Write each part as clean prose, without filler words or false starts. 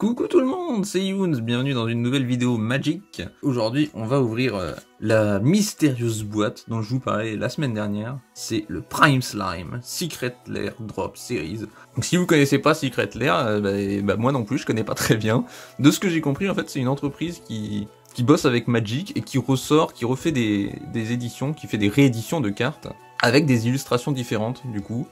Coucou tout le monde, c'est Younes, bienvenue dans une nouvelle vidéo Magic. Aujourd'hui, on va ouvrir la mystérieuse boîte dont je vous parlais la semaine dernière. C'est le Prime Slime Secret Lair Drop Series. Donc si vous connaissez pas Secret Lair, moi non plus, je connais pas très bien. De ce que j'ai compris, en fait, c'est une entreprise qui bosse avec Magic et qui refait des éditions, qui fait des rééditions de cartes avec des illustrations différentes du coup,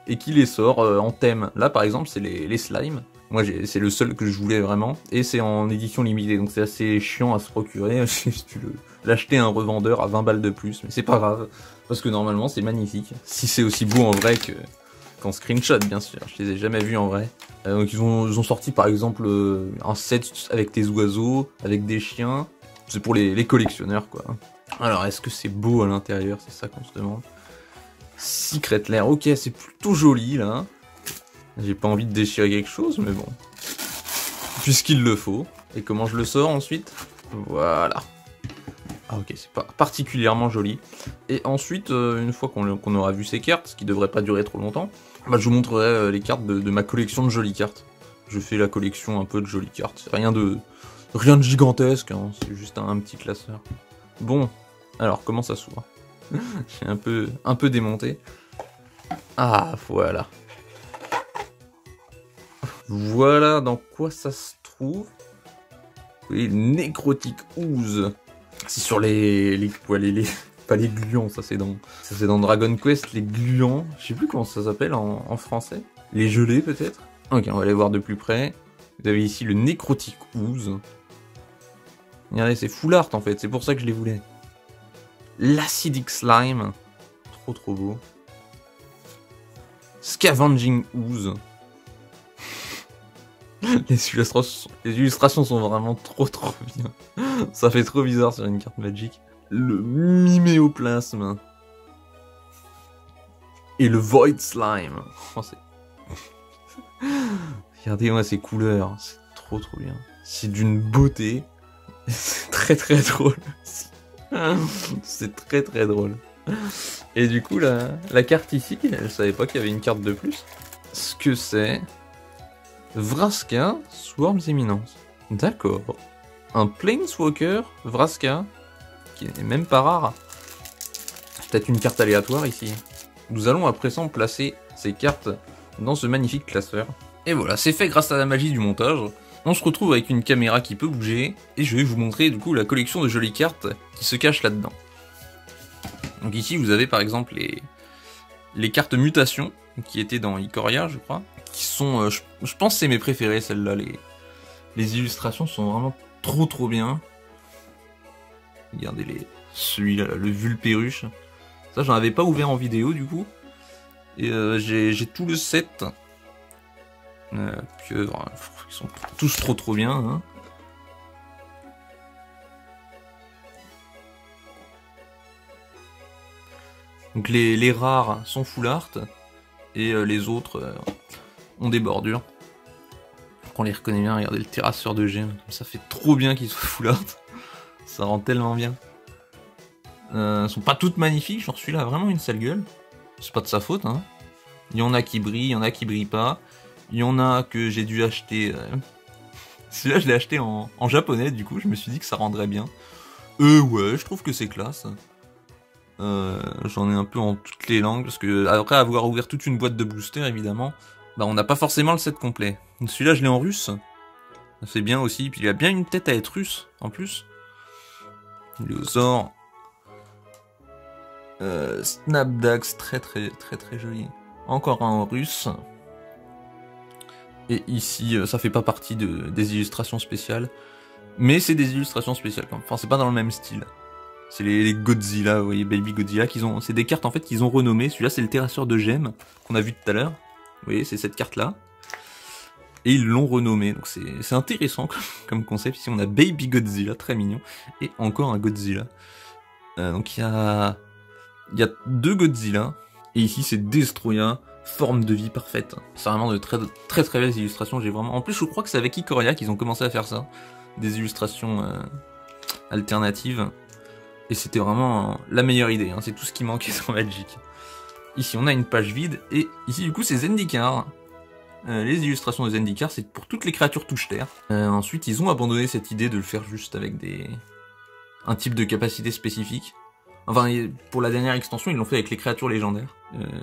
et qui les sort en thème. Là par exemple, c'est les slimes. Moi, c'est le seul que je voulais vraiment, et c'est en édition limitée, donc c'est assez chiant à se procurer. Si tu veux l'acheter à un revendeur à 20 balles de plus, mais c'est pas grave, parce que normalement c'est magnifique. Si c'est aussi beau en vrai qu'en screenshot, bien sûr, je les ai jamais vus en vrai. Donc ils ont sorti par exemple un set avec des oiseaux, avec des chiens, c'est pour les collectionneurs quoi. Alors est-ce que c'est beau à l'intérieur, c'est ça qu'on se demande. Secret Lair, ok, c'est plutôt joli là. J'ai pas envie de déchirer quelque chose, mais bon. Puisqu'il le faut. Et comment je le sors ensuite? Voilà. Ah ok, c'est pas particulièrement joli. Et ensuite, une fois qu'on aura vu ces cartes, ce qui devrait pas durer trop longtemps, je vous montrerai les cartes de ma collection de jolies cartes. Je fais la collection un peu de jolies cartes. C'est rien de gigantesque, hein, c'est juste un petit classeur. Bon, alors comment ça s'ouvre? J'ai un peu démonté. Ah, voilà. Voilà dans quoi ça se trouve. Vous voyez, Necrotic Ooze. C'est sur pas les gluants, ça c'est dans Dragon Quest, les gluants. Je sais plus comment ça s'appelle en français. Les gelés peut-être. Ok, on va les voir de plus près. Vous avez ici le Necrotic Ooze. Regardez, c'est full art en fait, c'est pour ça que je les voulais. L'Acidic Slime. Trop beau. Scavenging Ooze. Les illustrations sont vraiment trop bien. Ça fait trop bizarre sur une carte Magic. Le Miméoplasme. Et le Void Slime. Oh, regardez-moi ces couleurs. C'est trop bien. C'est d'une beauté. C'est très drôle aussi. C'est très drôle. Et du coup, la carte ici, je savais pas qu'il y avait une carte de plus. Ce que c'est... Vraska, Swarms Eminence. D'accord. Un Planeswalker, Vraska, qui n'est même pas rare. Peut-être une carte aléatoire ici. Nous allons à présent placer ces cartes dans ce magnifique classeur. Et voilà, c'est fait grâce à la magie du montage. On se retrouve avec une caméra qui peut bouger, et je vais vous montrer du coup la collection de jolies cartes qui se cachent là-dedans. Donc ici vous avez par exemple les cartes mutation, qui étaient dans Ikoria je crois. Qui sont, je pense que c'est mes préférés celles-là, les illustrations sont vraiment trop bien. Regardez celui-là, le Vulpéruche. Ça j'en avais pas ouvert en vidéo du coup. Et j'ai tout le set. Ils sont tous trop bien. Hein. Donc les rares sont full art. Et les autres... ont des bordures. On les reconnaît bien, regardez le terrasseur de gemmes, ça fait trop bien qu'ils soient full art. Ça rend tellement bien. Elles sont pas toutes magnifiques, genre celui-là a vraiment une sale gueule. C'est pas de sa faute, hein. Il y en a qui brillent, il y en a qui brillent pas. Il y en a que j'ai dû acheter... Celui-là je l'ai acheté en japonais, du coup je me suis dit que ça rendrait bien. Ouais, je trouve que c'est classe. J'en ai un peu en toutes les langues, parce que après avoir ouvert toute une boîte de boosters évidemment, on n'a pas forcément le set complet. Celui-là, je l'ai en russe. Ça fait bien aussi. Puis il a bien une tête à être russe, en plus. Léosaur. Snapdax, très joli. Encore un en russe. Et ici, ça fait pas partie des illustrations spéciales. Mais c'est des illustrations spéciales. Enfin, c'est pas dans le même style. C'est les Godzilla, vous voyez, Baby Godzilla. C'est des cartes en fait qu'ils ont renommées. Celui-là, c'est le terrasseur de gemmes qu'on a vu tout à l'heure. Vous voyez, c'est cette carte-là. Et ils l'ont renommé, donc c'est intéressant comme concept. Ici, on a Baby Godzilla, très mignon. Et encore un Godzilla. Donc il y a deux Godzilla. Et ici, c'est Destroya, forme de vie parfaite. C'est vraiment de très belles illustrations. En plus, je crois que c'est avec Ikoria qu'ils ont commencé à faire ça. Des illustrations alternatives. Et c'était vraiment la meilleure idée. Hein. C'est tout ce qui manquait sur Magic. Ici, on a une page vide, et ici, du coup, c'est Zendikar. les illustrations de Zendikar, c'est pour toutes les créatures touche-terre. Ensuite, ils ont abandonné cette idée de le faire juste avec un type de capacité spécifique. Enfin, pour la dernière extension, ils l'ont fait avec les créatures légendaires.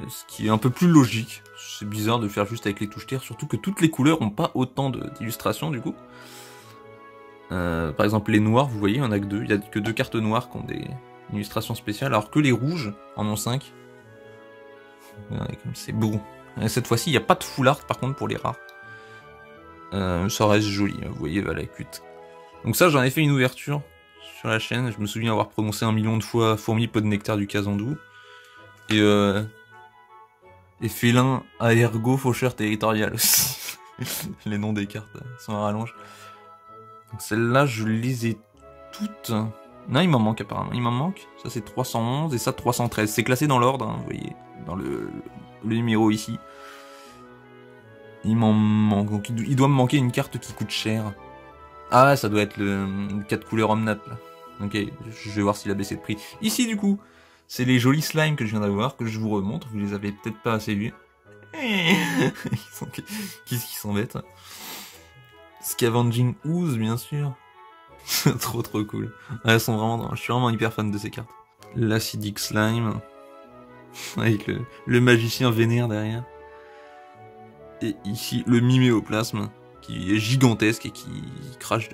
Ce qui est un peu plus logique. C'est bizarre de le faire juste avec les touche-terre, surtout que toutes les couleurs ont pas autant d'illustrations, du coup. Par exemple, les noirs, vous voyez, il y en a que 2. Il y a que 2 cartes noires qui ont des illustrations spéciales, alors que les rouges en ont 5. C'est beau. Cette fois-ci, il n'y a pas de full art, par contre, pour les rares. Ça reste joli, vous voyez, Valakut. Donc ça, j'en ai fait une ouverture sur la chaîne. Je me souviens avoir prononcé 1 million de fois Fourmi, pot de nectar du Kazandou. Et Félin, Aergo, Faucheur territorial aussi. Les noms des cartes sont à rallonge. Donc celle-là, je les ai toutes. Non, il m'en manque apparemment. Il m'en manque. Ça, c'est 311 et ça, 313. C'est classé dans l'ordre, hein, vous voyez, dans le numéro ici. Il m'en manque. Donc, il doit me manquer une carte qui coûte cher. Ah, ça doit être le 4 couleurs Omnat, là. Ok, je vais voir s'il a baissé de prix. Ici, du coup, c'est les jolis slimes que je viens d'avoir, que je vous remontre. Vous les avez peut-être pas assez vus. Qu'est-ce qu'ils sont bêtes. Scavenging Ooze, bien sûr. trop cool. Elles sont vraiment... Je suis vraiment hyper fan de ces cartes. L'acidic slime. Avec le magicien vénère derrière. Et ici, le miméoplasme, qui est gigantesque et qui crache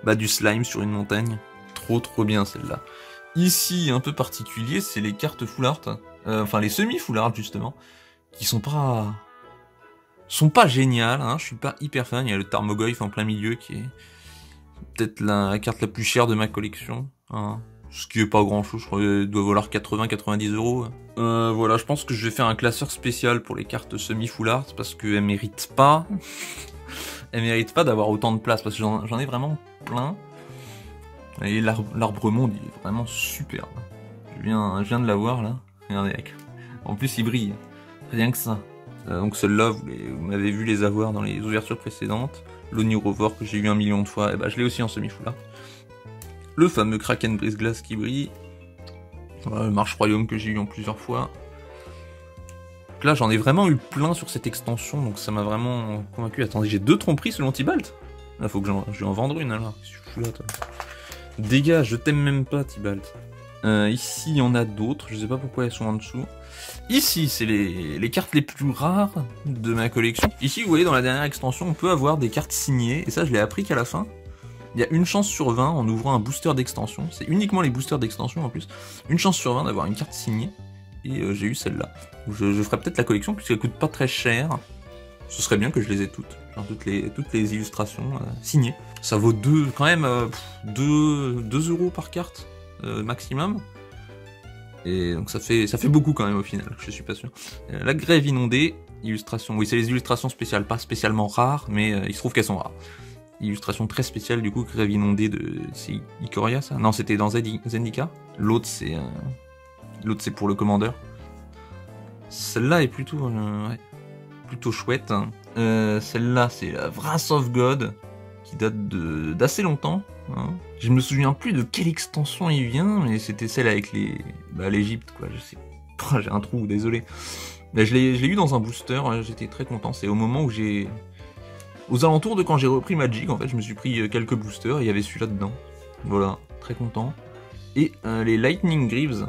du slime sur une montagne. Trop bien celle-là. Ici, un peu particulier, c'est les cartes full art. Enfin, les semi-full art, justement. Qui sont pas géniales, hein. Je suis pas hyper fan. Il y a le Tarmogoyf en plein milieu, qui est peut-être la carte la plus chère de ma collection. Hein. Ce qui est pas grand chose, je crois qu'il doit valoir 80-90 €. Voilà, je pense que je vais faire un classeur spécial pour les cartes semi-full art, parce qu'elles méritent pas. Elles méritent pas d'avoir autant de place, parce que j'en ai vraiment plein. Et l'arbre monde, il est vraiment superbe. Je viens de l'avoir là. Regardez, en plus il brille. Rien que ça. Donc celle-là, vous m'avez vu les avoir dans les ouvertures précédentes. L'Onirovore que j'ai eu 1 million de fois, et bah je l'ai aussi en semi-full art. Le fameux Kraken brise-glace qui brille. Le Marche Royaume que j'ai eu en plusieurs fois. Donc là, j'en ai vraiment eu plein sur cette extension, donc ça m'a vraiment convaincu. Attendez, j'ai 2 tromperies selon Tibalt. Là, faut que je vais en vendre une alors. Qu'est-ce que je fous là, toi ? Dégage, je t'aime même pas, Tibalt. Ici, il y en a d'autres, je sais pas pourquoi elles sont en dessous. Ici, c'est les cartes les plus rares de ma collection. Ici, vous voyez, dans la dernière extension, on peut avoir des cartes signées, et ça, je l'ai appris qu'à la fin. Il y a une chance sur 20 en ouvrant un booster d'extension. C'est uniquement les boosters d'extension en plus. Une chance sur 20 d'avoir une carte signée. Et j'ai eu celle-là. Je ferai peut-être la collection puisqu'elle coûte pas très cher. Ce serait bien que je les ai toutes. Genre toutes les illustrations signées. Ça vaut quand même 2 € par carte maximum. Et donc ça fait beaucoup quand même au final, je suis pas sûr. La grève inondée, illustration. Oui, c'est les illustrations spéciales, pas spécialement rares, mais il se trouve qu'elles sont rares. Illustration très spéciale du coup, grève inondée de... C'est Ikoria ça? Non, c'était dans Zendikar. L'autre c'est pour le commandeur. Celle-là est plutôt chouette. Celle-là c'est la Wrath of God, qui date d'assez longtemps. Hein. Je me souviens plus de quelle extension il vient, mais c'était celle avec l'Égypte quoi, je sais pas, j'ai un trou, désolé. Mais je l'ai eu dans un booster, j'étais très content, c'est au moment où aux alentours de quand j'ai repris Magic, en fait, je me suis pris quelques boosters et il y avait celui-là dedans. Voilà, très content. Et les Lightning Greaves,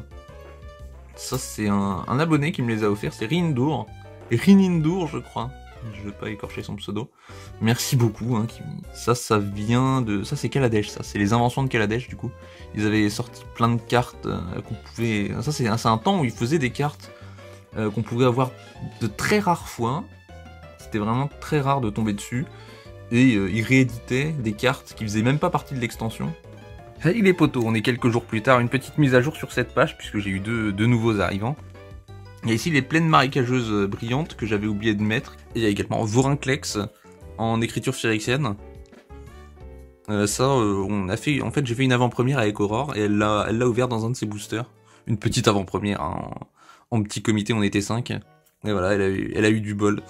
ça c'est un abonné qui me les a offerts, c'est Rindour, je crois. Je vais pas écorcher son pseudo. Merci beaucoup, hein, ça vient de... Ça c'est Kaladesh, ça, c'est les inventions de Kaladesh du coup. Ils avaient sorti plein de cartes qu'on pouvait... Ça c'est un temps où ils faisaient des cartes qu'on pouvait avoir de très rares fois. C'était vraiment très rare de tomber dessus. Et ils rééditaient des cartes qui faisaient même pas partie de l'extension. Salut les potos, on est quelques jours plus tard, une petite mise à jour sur cette page, puisque j'ai eu deux nouveaux arrivants. Il y a ici les plaines marécageuses brillantes que j'avais oublié de mettre. Et il y a également Vorinclex en écriture phyrexienne. On a fait... En fait, j'ai fait une avant-première avec Aurore, et elle l'a ouvert dans un de ses boosters. Une petite avant-première, hein, en petit comité, on était 5. Et voilà, elle a eu du bol.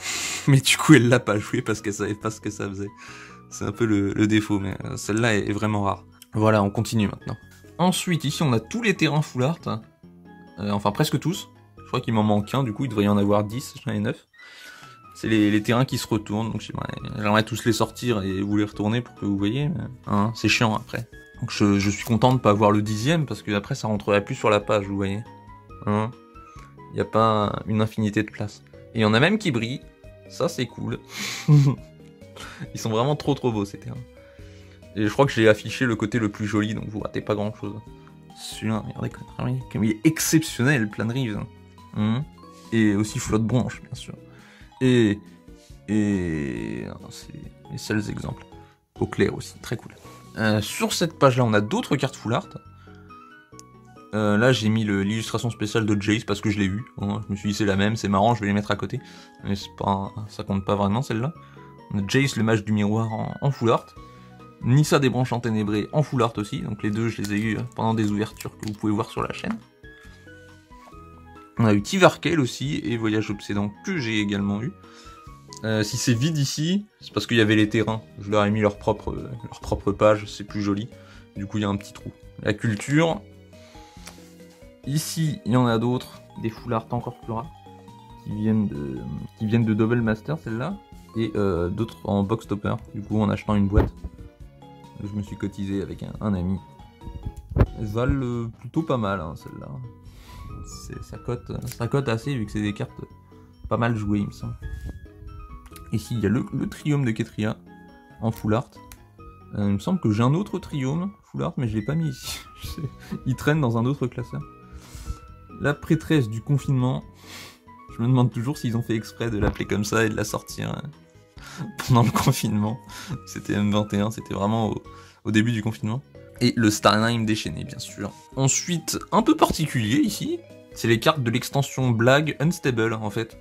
Mais du coup, elle l'a pas joué parce qu'elle savait pas ce que ça faisait. C'est un peu le défaut, mais celle-là est vraiment rare. Voilà, on continue maintenant. Ensuite, ici, on a tous les terrains full art. Enfin, presque tous. Je crois qu'il m'en manque un, du coup, il devrait y en avoir 10, j'en ai 9. C'est les terrains qui se retournent, donc j'aimerais tous les sortir et vous les retourner pour que vous voyez, mais hein, c'est chiant après. Donc je suis content de pas avoir le 10e, parce que après ça rentrerait plus sur la page, vous voyez. Hein, y a pas une infinité de place. Et il y en a même qui brillent, ça c'est cool. Ils sont vraiment trop beaux ces terrains. Et je crois que j'ai affiché le côté le plus joli, donc vous ratez pas grand chose. Celui-là, regardez comme il est exceptionnel, Planrive. Et aussi Flotte Branche, bien sûr. Et c'est les seuls exemples. Au clair aussi, très cool. Sur cette page-là, on a d'autres cartes full art. Là, j'ai mis l'illustration spéciale de Jace parce que je l'ai eu. Hein. Je me suis dit, c'est la même, c'est marrant, je vais les mettre à côté. Mais c'est pas, ça compte pas vraiment, celle-là. On a Jace, le mage du miroir, en full art. Nissa des branches enténébrées en full art aussi. Donc les deux, je les ai eu pendant des ouvertures que vous pouvez voir sur la chaîne. On a eu Tivarkel aussi, et Voyage Obsédant que j'ai également eu. Si c'est vide ici, c'est parce qu'il y avait les terrains. Je leur ai mis leur propre page, c'est plus joli. Du coup, il y a un petit trou. La culture. Ici, il y en a d'autres, des full art encore plus rares, qui viennent de Double Master, celle-là, et d'autres en box topper, du coup en achetant une boîte. Je me suis cotisé avec un ami. Elles valent plutôt pas mal, hein, celle-là. Ça cote assez, vu que c'est des cartes pas mal jouées, il me semble. Ici, il y a le Triome de Ketria, en full art. Il me semble que j'ai un autre Triome, full art, mais je l'ai pas mis ici. Il traîne dans un autre classeur. La prêtresse du confinement. Je me demande toujours s'ils ont fait exprès de l'appeler comme ça et de la sortir pendant le confinement. C'était M21, c'était vraiment au début du confinement. Et le Starnheim déchaîné, bien sûr. Ensuite, un peu particulier ici, c'est les cartes de l'extension Blague Unstable, en fait.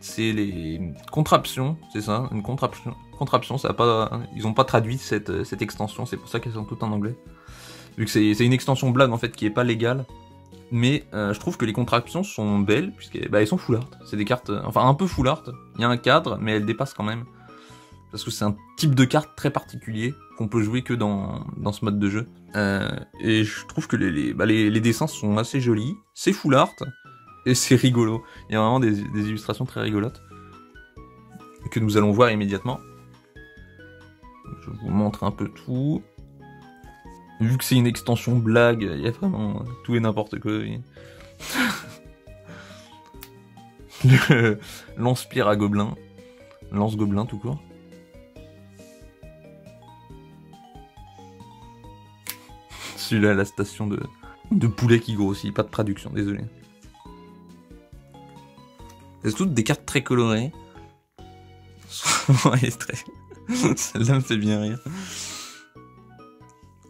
C'est les contraptions, c'est ça, une contraption, ça a pas, ils ont pas traduit cette extension, c'est pour ça qu'elles sont toutes en anglais. Vu que c'est une extension Blague, en fait, qui est pas légale. Mais je trouve que les contraptions sont belles, puisqu'elles sont full art. C'est des cartes, enfin un peu full art. Il y a un cadre, mais elles dépassent quand même. Parce que c'est un type de carte très particulier, qu'on peut jouer que dans ce mode de jeu. Et je trouve que les dessins sont assez jolis. C'est full art, et c'est rigolo. Il y a vraiment des illustrations très rigolotes. Que nous allons voir immédiatement. Je vous montre un peu tout. Vu que c'est une extension Blague, il y a vraiment tout et n'importe quoi. Lance-pierre à gobelin. Lance-gobelin tout court. Celui-là, la station de poulet qui grossit. Pas de traduction, désolé. C'est toutes des cartes très colorées. Ouais, celle-là me fait bien rire.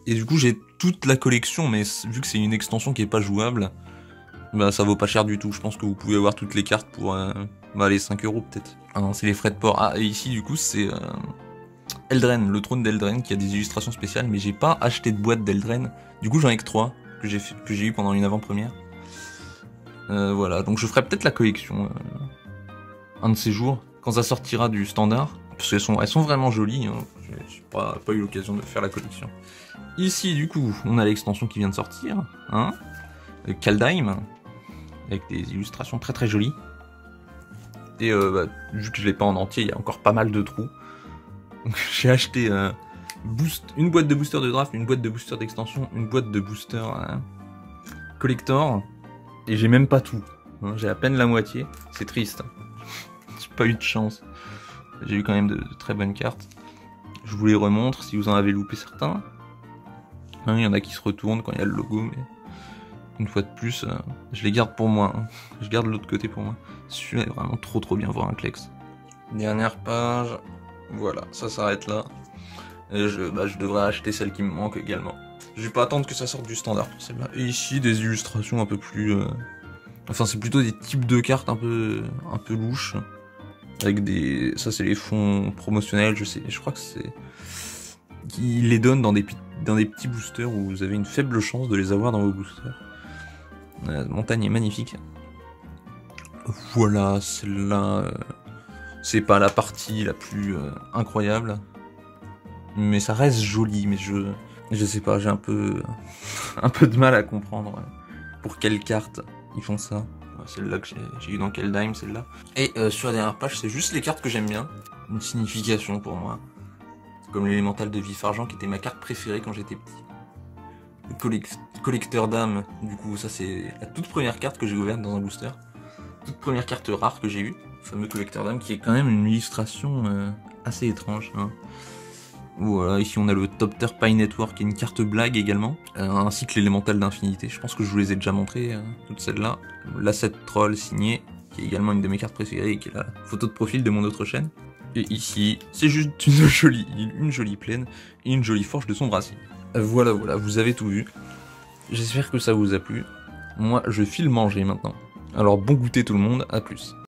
Et du coup j'ai toute la collection, mais vu que c'est une extension qui est pas jouable, bah ça vaut pas cher du tout. Je pense que vous pouvez avoir toutes les cartes pour les 5 € peut-être. Ah non, c'est les frais de port. Ah, et ici du coup c'est Eldren, le trône d'Eldren qui a des illustrations spéciales, mais j'ai pas acheté de boîte d'Eldren. Du coup j'en ai que 3 que j'ai eu pendant une avant-première. Voilà, donc je ferai peut-être la collection un de ces jours, quand ça sortira du standard. Parce qu'elles sont vraiment jolies, hein. J'ai pas eu l'occasion de faire la collection. Ici, du coup, on a l'extension qui vient de sortir, hein, Kaldheim, avec des illustrations très très jolies. Et vu que je l'ai pas en entier, il y a encore pas mal de trous. Donc j'ai acheté une boîte de booster de draft, une boîte de booster d'extension, une boîte de booster collector, et j'ai même pas tout. Hein, j'ai à peine la moitié, c'est triste. J'ai pas eu de chance. J'ai eu quand même de très bonnes cartes. Je vous les remontre si vous en avez loupé certains. Il y en a qui se retournent quand il y a le logo, mais une fois de plus, je les garde pour moi. Hein. Je garde l'autre côté pour moi. Celui-là est vraiment trop bien voir un Klex. Dernière page. Voilà, ça s'arrête là. Et je devrais acheter celle qui me manque également. Je vais pas attendre que ça sorte du standard pour celle-là. Et ici, des illustrations un peu plus... Enfin, c'est plutôt des types de cartes un peu louches. Avec des... Ça, c'est les fonds promotionnels, je crois que c'est... Qui les donnent dans des petits boosters où vous avez une faible chance de les avoir dans vos boosters. La montagne est magnifique. Voilà, celle-là... C'est pas la partie la plus incroyable. Mais ça reste joli, mais je sais pas, j'ai un peu de mal à comprendre pour quelle carte ils font ça. celle-là que j'ai eu dans Keldheim, celle-là. Et sur la dernière page, c'est juste les cartes que j'aime bien. Une signification pour moi. Comme l'élémental de vif argent qui était ma carte préférée quand j'étais petit. Le collecteur d'âme, du coup ça c'est la toute première carte que j'ai ouverte dans un booster. Toute première carte rare que j'ai eue. Le fameux collecteur d'âme qui est quand même une illustration assez étrange. Hein. Voilà, ici on a le Topter Pie Network qui est une carte blague également, ainsi que l'élémental d'infinité. Je pense que je vous les ai déjà montrées, toutes celles-là. L'asset troll signé, qui est également une de mes cartes préférées et qui est la photo de profil de mon autre chaîne. Et ici, c'est juste une jolie plaine et une jolie forge de son brassier. Voilà, vous avez tout vu. J'espère que ça vous a plu. Moi, je file manger maintenant. Alors bon goûter tout le monde, à plus.